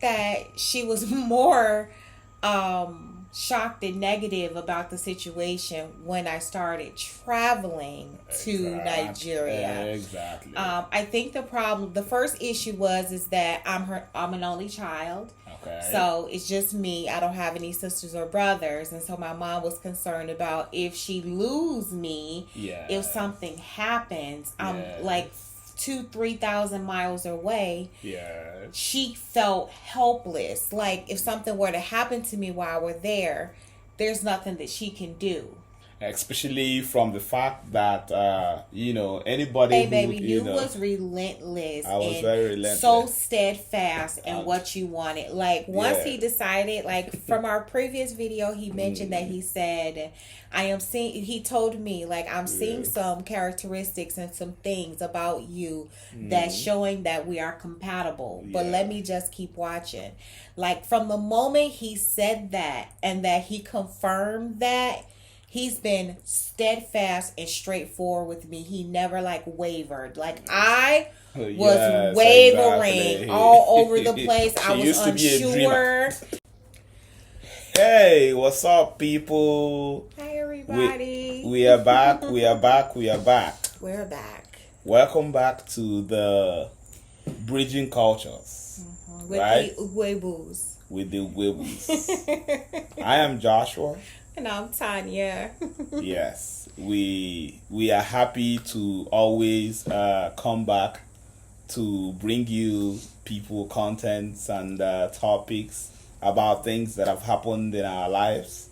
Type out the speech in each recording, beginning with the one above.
that she was more shocked and negative about the situation when I started traveling to Nigeria. Exactly. I think the first issue is that I'm an only child. Okay. So it's just me. I don't have any sisters or brothers, and so my mom was concerned about if she lose me, if something happens, I'm like 2,000-3,000 miles away. Yeah. She felt helpless. Like if something were to happen to me while we're there, there's nothing that she can do. Especially from the fact that anybody hey baby, you was relentless. I was very relentless, so steadfast in what you wanted. Like once he decided, like from our previous video, he mentioned that he said, he told me, like, I'm seeing some characteristics and some things about you that's showing that we are compatible, but let me just keep watching. Like from the moment he said that and that he confirmed that, he's been steadfast and straightforward with me. He never like wavered. Like I was wavering all over the place. I was unsure. Hey, what's up, people? Hi, everybody. We are back. We're back. We're back. Welcome back to the Bridging Cultures. With the Uwebus. With the Uwebus. I am Joshua. And I'm Tanya. Yes, we are happy to always come back to bring you people contents and topics about things that have happened in our lives.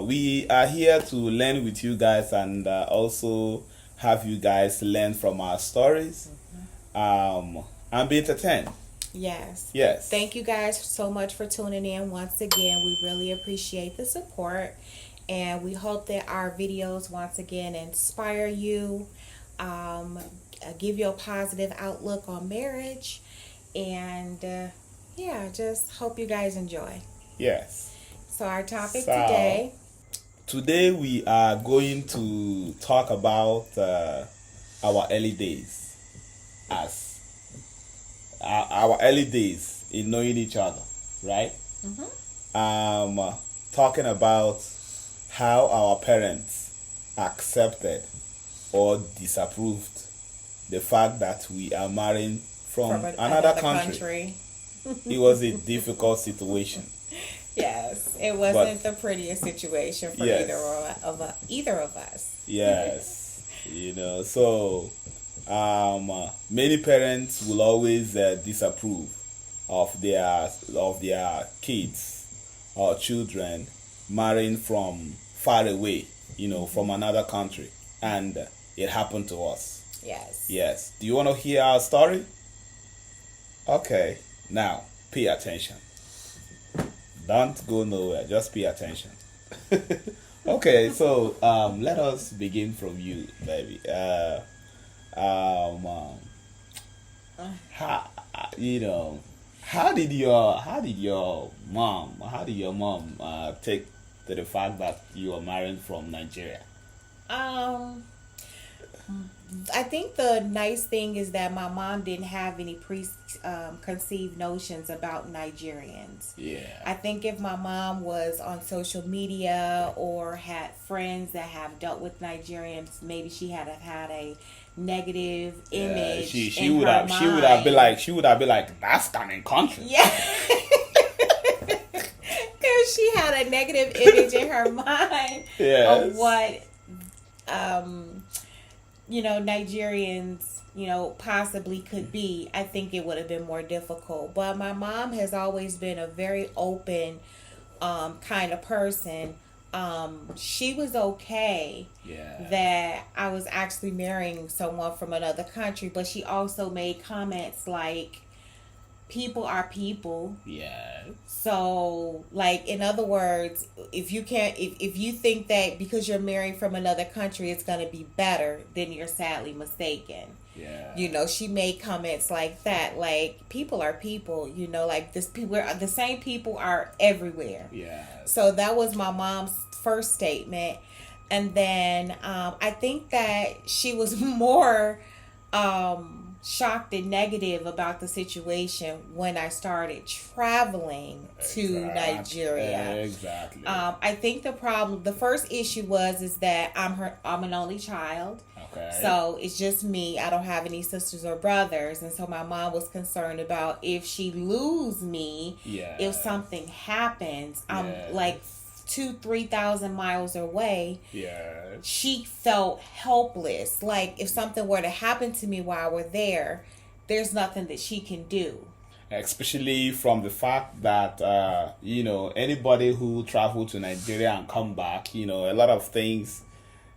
We are here to learn with you guys and also have you guys learn from our stories and be entertained. Yes. Yes. Thank you guys so much for tuning in once again. We really appreciate the support, and we hope that our videos once again inspire you, give you a positive outlook on marriage, and just hope you guys enjoy. Yes. So our topic today we are going to talk about our early days as our early days in knowing each other, right? Talking about how our parents accepted or disapproved the fact that we are marrying from another country. It was a difficult situation. Yes, it wasn't the prettiest situation for either of us. Yes, so many parents will always disapprove of their kids or children marrying from far away, from another country, and it happened to us. Yes. Do you want to hear our story? Okay, now pay attention. Don't go nowhere. Just pay attention. Okay, so let us begin from you, baby. How did your mom take to the fact that you were married from Nigeria? I think the nice thing is that my mom didn't have any preconceived notions about Nigerians. Yeah. I think if my mom was on social media or had friends that have dealt with Nigerians, maybe she had a negative image. She would have been like, that's coming country. Yeah. Because she had a negative image in her mind of what Nigerians, possibly could be. I think it would have been more difficult. But my mom has always been a very open kind of person. She was okay that I was actually marrying someone from another country, but she also made comments like, people are people. Yeah. So, like, in other words, if you think that because you're married from another country it's going to be better, then you're sadly mistaken. Yeah. She made comments like that, like, people are people, like the same people are everywhere. Yeah. So that was my mom's first statement. And then I think that she was more shocked and negative about the situation when I started traveling to Nigeria. Exactly. I think the first issue is that I'm an only child. Okay. So it's just me. I don't have any sisters or brothers, and so my mom was concerned about if she lose me, if something happens. I'm like 2,000-3,000 miles away. She felt helpless. Like if something were to happen to me while we're there, there's nothing that she can do. Especially from the fact that anybody who travel to Nigeria and come back, a lot of things.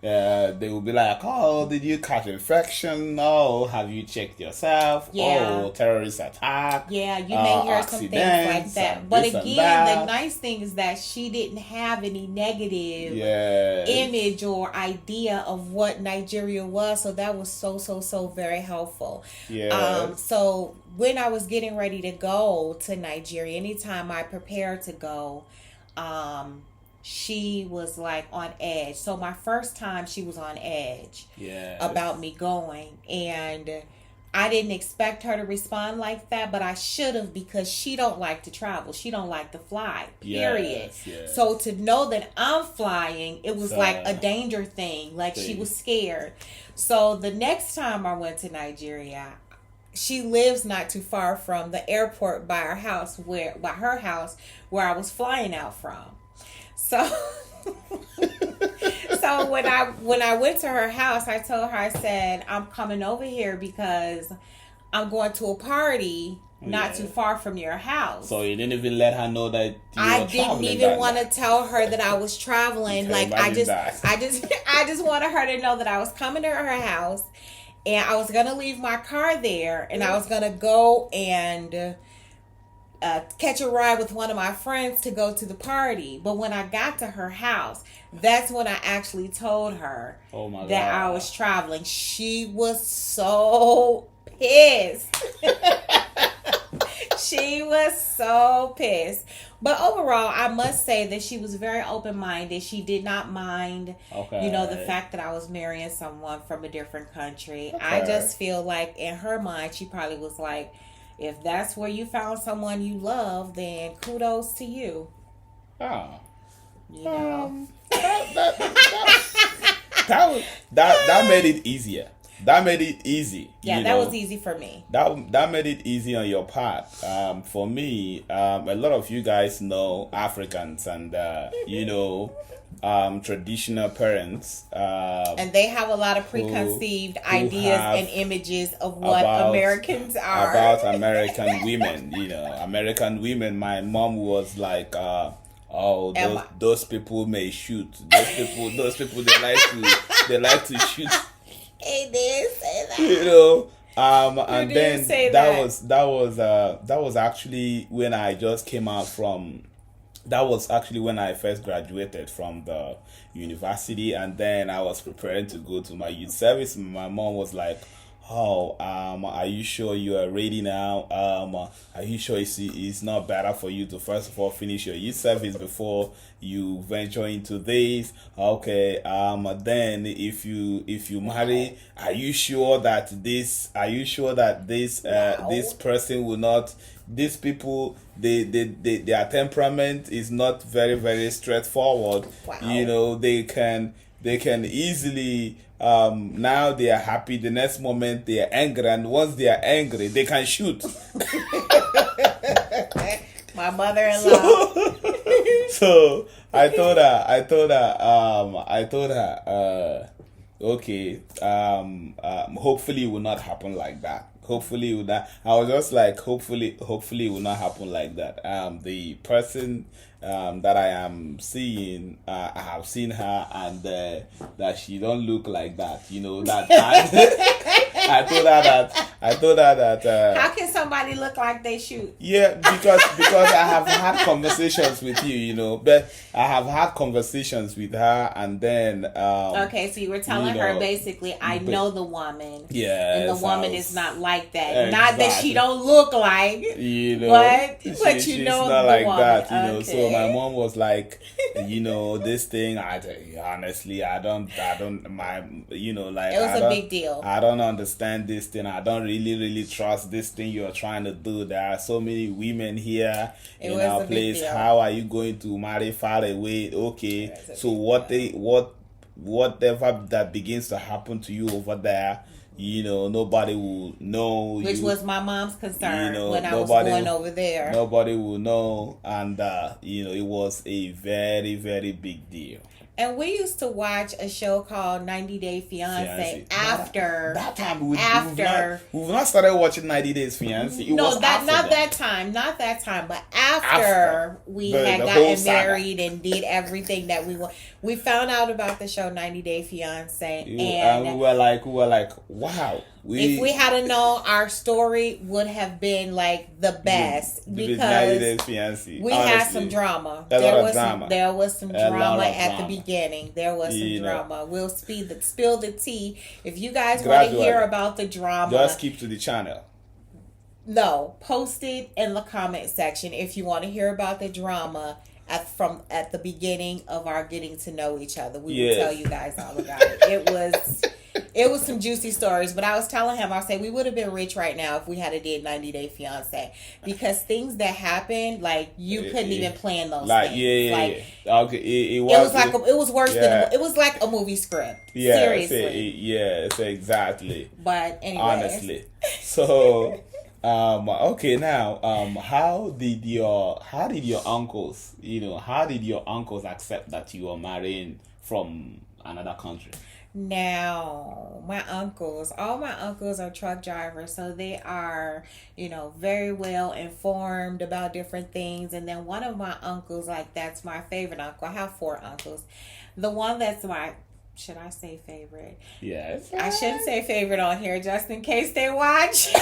They will be like, oh, did you catch infection? Oh, have you checked yourself? Oh, terrorist attack. Yeah, you may hear some things like that. But again, the nice thing is that she didn't have any negative image or idea of what Nigeria was. So that was so very helpful. So when I was getting ready to go to Nigeria, anytime I prepared to go, she was like on edge. So my first time she was on edge about me going, and I didn't expect her to respond like that, but I should have, because she don't like to travel. She don't like to fly, period. So to know that I'm flying, it was like a danger thing. Like she was scared. So the next time I went to Nigeria, she lives not too far from the airport by her house where I was flying out from. So, when I went to her house, I told her, I said, I'm coming over here because I'm going to a party not too far from your house. So you didn't even let her know that I didn't even want to tell her that I was traveling. Like I just wanted her to know that I was coming to her house, and I was gonna leave my car there, and I was gonna go and catch a ride with one of my friends to go to the party. But when I got to her house, that's when I actually told her that I was traveling. She was so pissed. She was so pissed. But overall, I must say that she was very open-minded. She did not mind, the fact that I was marrying someone from a different country. I just feel like in her mind, she probably was like, if that's where you found someone you love, then kudos to you. Oh. You know. That made it easier. That made it easy. Yeah, that was easy for me. That made it easy on your part. For me, a lot of you guys know Africans and traditional parents, and they have a lot of preconceived ideas and images of what Americans are about American women. American women. My mom was like, those people may shoot. Those people they like to shoot. He did say that. And then that was actually when I just came out from. That was actually when I first graduated from the university, and then I was preparing to go to my youth service. My mom was like, are you sure you are ready now? Are you sure it's not better for you to first of all finish your youth service before you venture into this? Okay. Then if you marry, are you sure that this person will not? These people, their temperament is not very, very straightforward. Wow. They can easily. Now they are happy. The next moment they are angry, and once they are angry, they can shoot. My mother-in-law. So I told her, okay, hopefully it will not happen like that. Hopefully it will not. I was just like, hopefully it will not happen like that. The person that I am seeing, I have seen her, and that she don't look like that. That I told her that. How can somebody look like they shoot? Yeah, because I have had conversations with you, but I have had conversations with her, and then. Okay, so you were telling her basically, I know the woman. Yeah, and the woman is not like that. Exactly. Not that she don't look like. But she's not like woman. that. Okay. So my mom was like, this thing. Honestly, I don't. My, like it was a big deal. I don't understand this thing. I don't really trust this thing you're trying to do. There are so many women here in our place. How are you going to marry far away? Okay, so whatever that begins to happen to you over there, nobody will know. Which was my mom's concern when I was going over there. Nobody will know, and it was a very, very big deal. And we used to watch a show called 90 Day Fiancé after. That time we've not started watching 90 Days Fiancé. Not that time, but after we had gotten married and did everything that we want. We found out about the show 90 Day Fiancé, and we were like, wow. If we had known, our story would have been like the best because we had some drama. There was some drama at the beginning. There was some drama. We'll spill the tea. If you guys want to hear about the drama, just keep to the channel. No, post it in the comment section if you want to hear about the drama at the beginning of our getting to know each other. We will tell you guys all about it. It was some juicy stories, but I was telling him, I said we would have been rich right now if we had did 90 Day Fiancé, because things that happened, like you couldn't even plan those things. Okay, it was worse than it was like a movie script. Seriously. Yes, exactly. But anyway, honestly, so. Okay, now, how did your uncles, how did your uncles accept that you were marrying from another country? Now, all my uncles are truck drivers, so they are, very well informed about different things. And then one of my uncles, that's my favorite uncle. I have 4 uncles. The one that's should I say favorite? Yes. I shouldn't say favorite on here just in case they watch.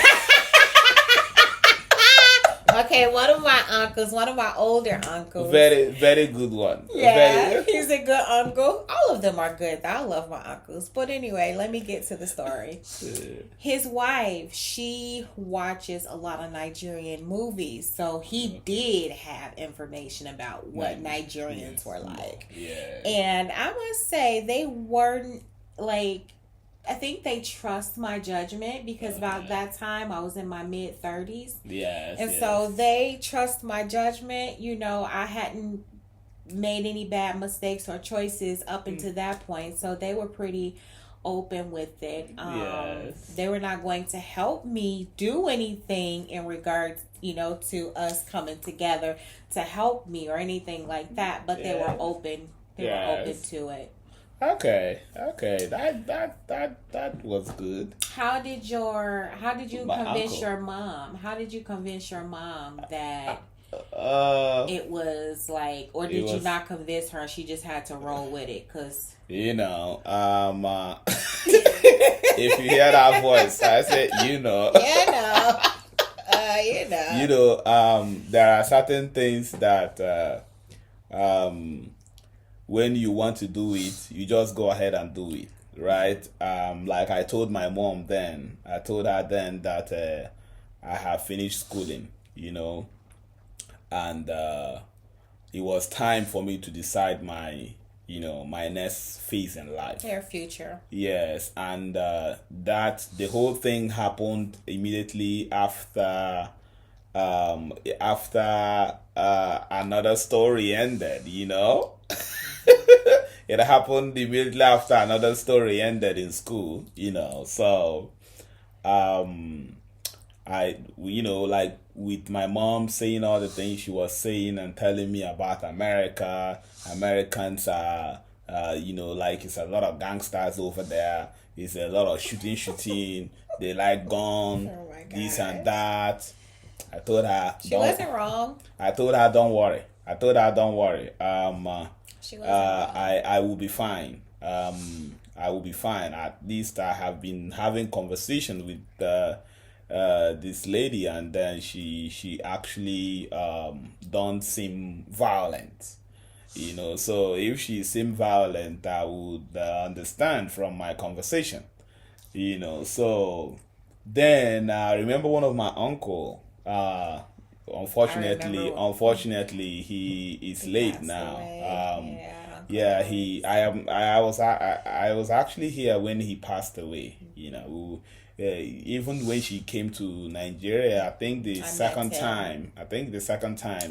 Okay, one of my older uncles. Very, very good one. Yeah, he's a good uncle. All of them are good. I love my uncles. But anyway, let me get to the story. His wife, she watches a lot of Nigerian movies. So he did have information about what Nigerians were like. Yeah. And I must say, they weren't I think they trust my judgment because about that time I was in my mid-30s. Yes. And so they trust my judgment. I hadn't made any bad mistakes or choices up until that point. So they were pretty open with it. They were not going to help me do anything in regards, to us coming together to help me or anything like that. But they were open. They were open to it. Okay, that was good. How did you convince your mom? How did you convince your mom that it was or did you not convince her? She just had to roll with it, cause if you hear that voice, I said, there are certain things that when you want to do it, you just go ahead and do it, right? Like I told my mom then, I told her then that I have finished schooling, and it was time for me to decide my next phase in life. Their future. Yes, and that the whole thing happened immediately after another story ended, It happened immediately after another story ended in school, so with my mom saying all the things she was saying and telling me about Americans are it's a lot of gangsters over there, it's a lot of shooting, they like guns, this and that. I told her she wasn't wrong. I told her don't worry. She wasn't wrong. I will be fine. I will be fine. At least I have been having conversations with this lady, and then she actually don't seem violent. So if she seemed violent, I would understand from my conversation. So then I remember one of my uncle. unfortunately, he is he late passed now. away. Yeah, I was actually here when he passed away. Even when she came to Nigeria, I think the second time,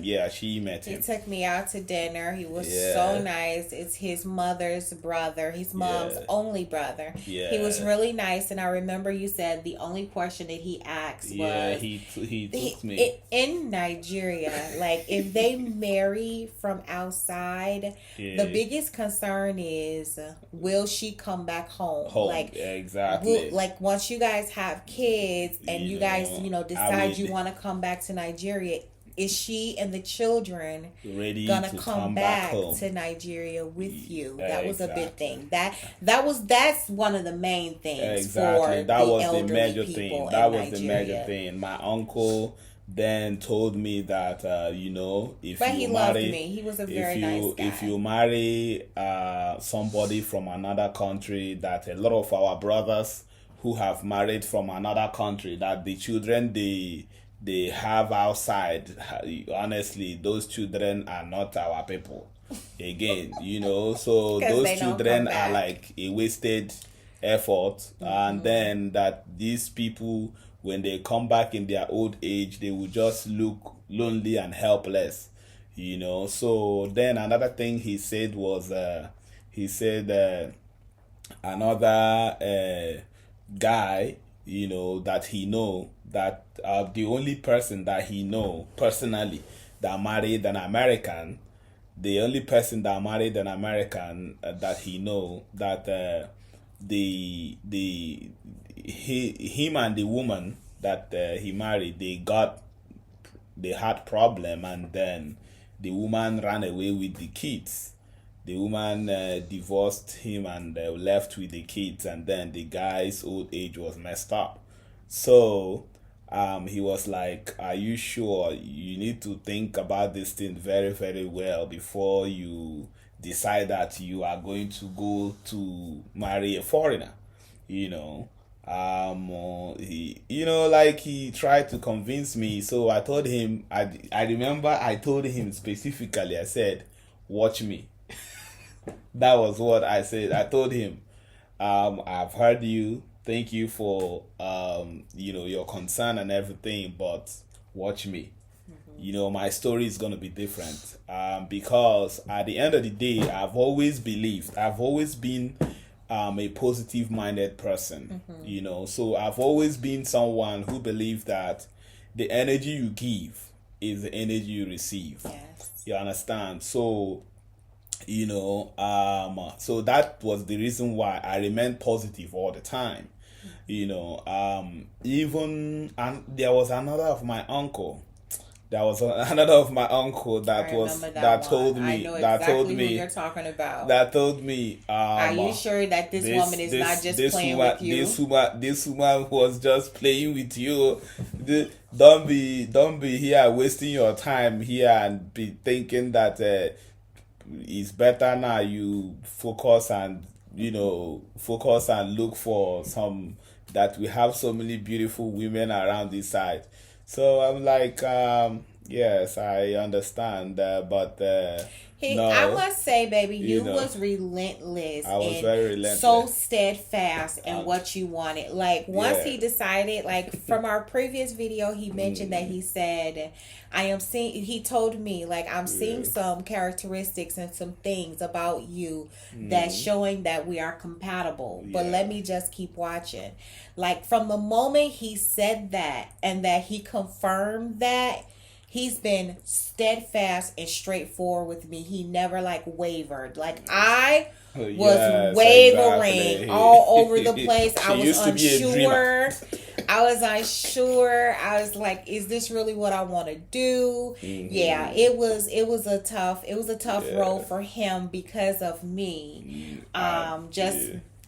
yeah, she met He him. took me out to dinner. He was Yeah. so nice. It's his mother's brother, his mom's Yeah. only brother. Yeah. He was really nice, and I remember you said the only question that he asked Yeah, was, he took me. in Nigeria, like if they marry from outside, Yeah. the biggest concern is, will she come back home? Like, exactly. like once you guys have kids and you guys, decide you mean- want to come back to Nigeria, is she and the children ready gonna to come back back home to Nigeria with you? Yeah, That was a big exactly. thing. That's one of the main things Exactly. for That the was the elderly major people thing. in That was Nigeria. the major thing. My uncle then told me that if But you he loved marry, me. He was a very nice guy. if you marry somebody from another country, that a lot of our brothers who have married from another country, that the children they have outside, honestly, those children are not our people. Again, so 'Cause those they don't children come are back. like a wasted effort. And then that these people, when they come back in their old age, they will just look lonely and helpless. So then another thing he said was another guy, that he know, that the only person that he know personally that married an American, the only person that married an American that he know, that him and the woman that he married, they had problem, and then the woman ran away with the kids. The woman divorced him and left with the kids, and then the guy's old age was messed up. So he was like, are you sure? You need to think about this thing very, very well before you decide that you are going to go to marry a foreigner. He like, he tried to convince me. So I told him, I remember I told him specifically, I said, watch me. That was what I said. I told him, I've heard you. Thank you for your concern and everything, but watch me. My story is gonna be different. Because at the end of the day, I've always been a positive minded person. So I've always been someone who believes that the energy you give is the energy you receive. Yes. You understand? So so that was the reason why I remained positive all the time. Even, and there was another of my uncle that told me, I know exactly who you're talking about. that told me, are you sure that this woman is not just playing with you? This woman was just playing with you. Don't be here wasting your time here and be thinking that it's better now you focus and look for some, that we have so many beautiful women around this side. So I'm like, yes, I understand, but no, I must say, baby, you know, was relentless. I was and very relentless. so steadfast in what you wanted. Like once Yeah. he decided, like from our previous video, he mentioned that he said, he told me, like, I'm seeing some characteristics and some things about you that's showing that we are compatible. But let me just keep watching. Like from the moment he said that and that he confirmed that, he's been steadfast and straightforward with me. He never like wavered. Like I was wavering exactly. all over the place. I was used to be a unsure. I was like, is this really what I want to do? Yeah, it was a tough role for him because of me.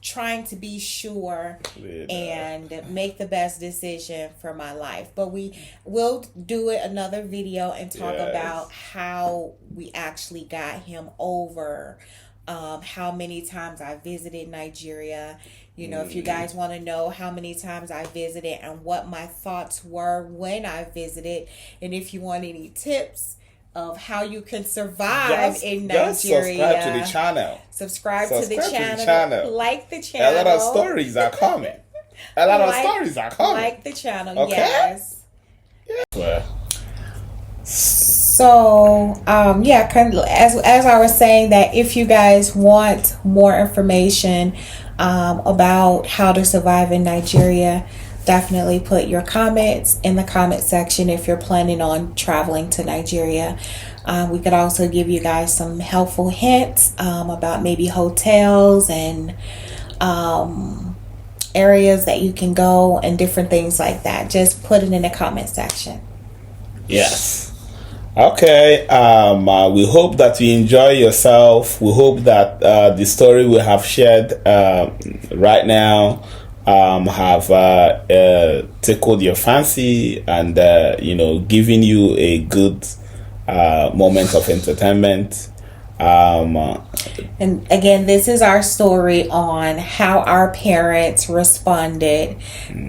Trying to be sure and make the best decision for my life. But we will do another video and talk about how we actually got him over how many times I visited Nigeria. You know, if you guys want to know how many times I visited and what my thoughts were when I visited, and if you want any tips of how you can survive in Nigeria, subscribe to the channel. Subscribe to the channel. Like the channel. A lot of stories are coming. Like the channel, okay? Yes. Yeah. So, kind of, as I was saying, that if you guys want more information about how to survive in Nigeria, definitely put your comments in the comment section if you're planning on traveling to Nigeria. We could also give you guys some helpful hints about maybe hotels and areas that you can go and different things like that. Just put it in the comment section. Yes. Okay. We hope that you enjoy yourself. We hope that the story we have shared right now have tickled your fancy and given you a good moment of entertainment. And again, this is our story on how our parents responded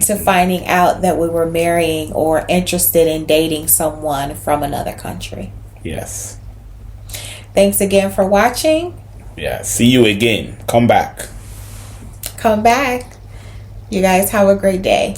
to finding out that we were marrying or interested in dating someone from another country. Yes. Thanks again for watching. Yeah. See you again. Come back. You guys have a great day.